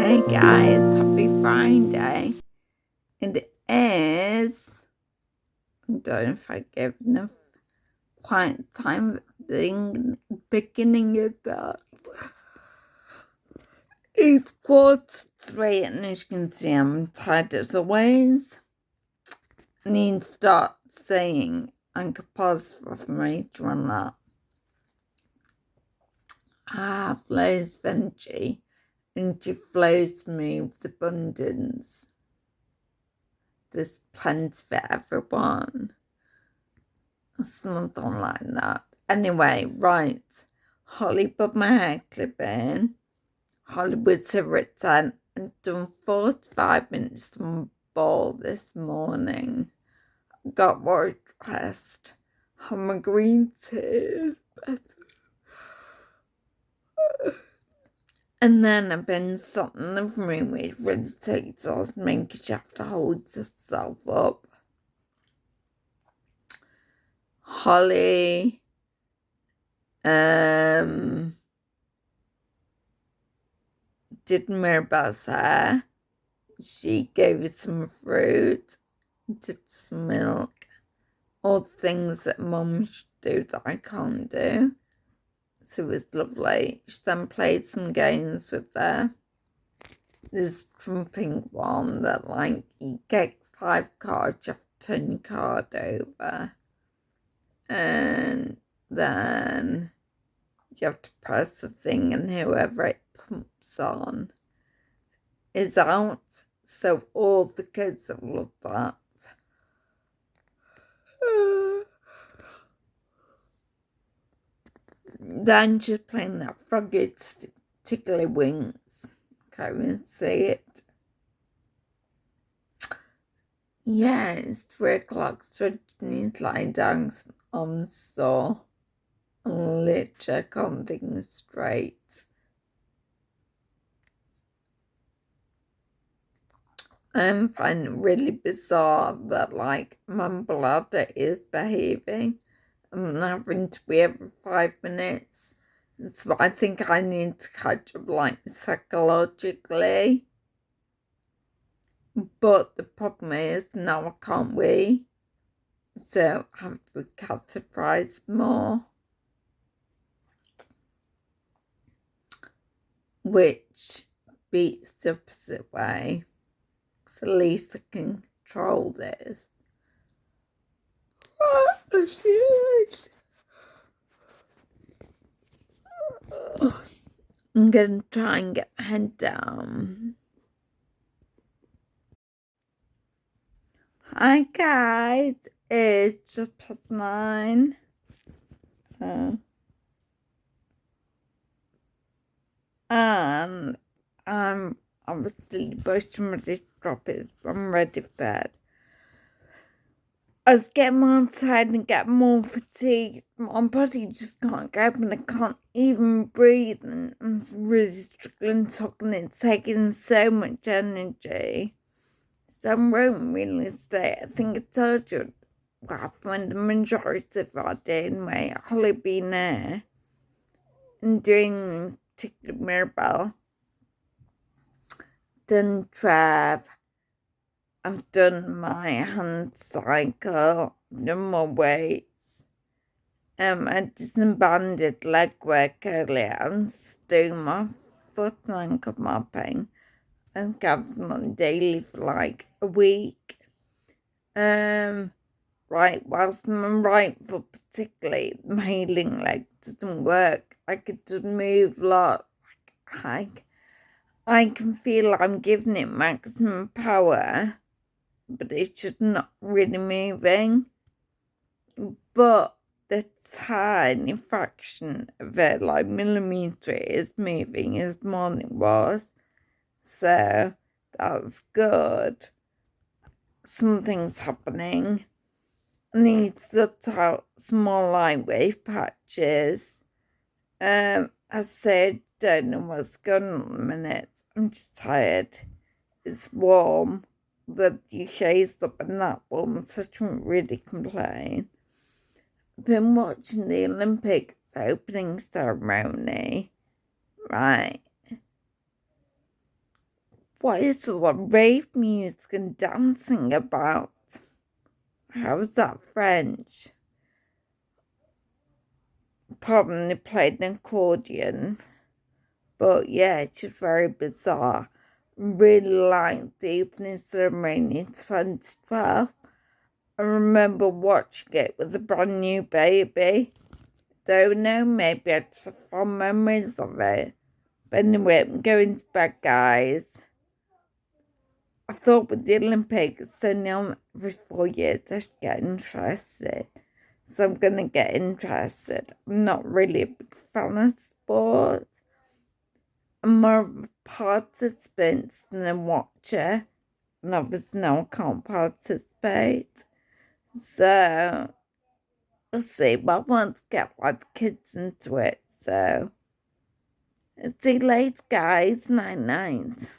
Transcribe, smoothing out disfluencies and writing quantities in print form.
Hey guys, happy Friday. It is, I don't know if I gave enough quiet time at the beginning of that. It's 3:15 and as you can see I'm tired as always. I need to start saying Uncle pause for me to run that. I have loads of energy and she flows me with abundance. There's plenty for everyone. Something like that. Anyway, right. Holly put my hair clip in. Hollywood's written and done 45 minutes on my ball this morning. Got more dressed. Had my green tea. And then I've been sat in the room which really takes off, making you have to hold yourself up. Holly did Mirabelle's hair. She gave it some fruit, did some milk, all things that mum should do that I can't do. So it was lovely. She then played some games with her. This trumping one that like you get 5 cards, you have to turn your card over. And then you have to press the thing and whoever it pumps on is out. So all the kids have loved that. Then she's playing that froggy tickly wings. Can't even see it. Yeah, it's 3 o'clock, so she needs to lie down on the floor. And literally can't think straight. I'm finding it really bizarre that like my bladder is behaving. I'm having to be every 5 minutes. So I think I need to catch up like psychologically. But the problem is now I can't wee. So I have to be categorized more. Which beats the opposite way. So at least I can control this. Oh, shit. I'm going to try and get my head down. Hi guys, it's just past 9. And I'm obviously brushing my dish droppers, but I'm ready for bed. I was getting outside and get more fatigued. My body just can't go up and I can't even breathe. And I'm really struggling talking. It's taking so much energy. So I won't really say. I think I told you what happened the majority of our day anyway. Holly being there and doing particular Mirabelle. Done Trev. I've done my hand cycle, done my weights. I did some banded leg work earlier. I'm doing my foot and ankle mopping. I think I've done daily for like a week. Right, whilst my right foot particularly, my healing leg doesn't work. I could just move a lot. I can feel I'm giving it maximum power, but it's just not really moving. But the tiny fraction of it, like millimetre, is moving as morning was. So that's good. Something's happening. I need to sort out small light wave patches. I said, don't know what's going on in a minute. I'm just tired. It's warm. The UK's up and that warm, so I shouldn't really complain. I've been watching the Olympics opening ceremony. Right. what is all that rave music and dancing about? How's that French? Probably played an accordion. But yeah, it's just very bizarre. Really liked the opening ceremony in 2012. I remember watching it with a brand new baby. Don't know, maybe I just have fond memories of it. But anyway, I'm going to bed, guys. I thought with the Olympics, it's only on every 4 years, I should get interested. So I'm going to get interested. I'm not really a big fan of sports. I'm more of a participant than a watcher. And obviously now I can't participate. So we'll see. But I want to get like the kids into it. So see you later, guys. Night night.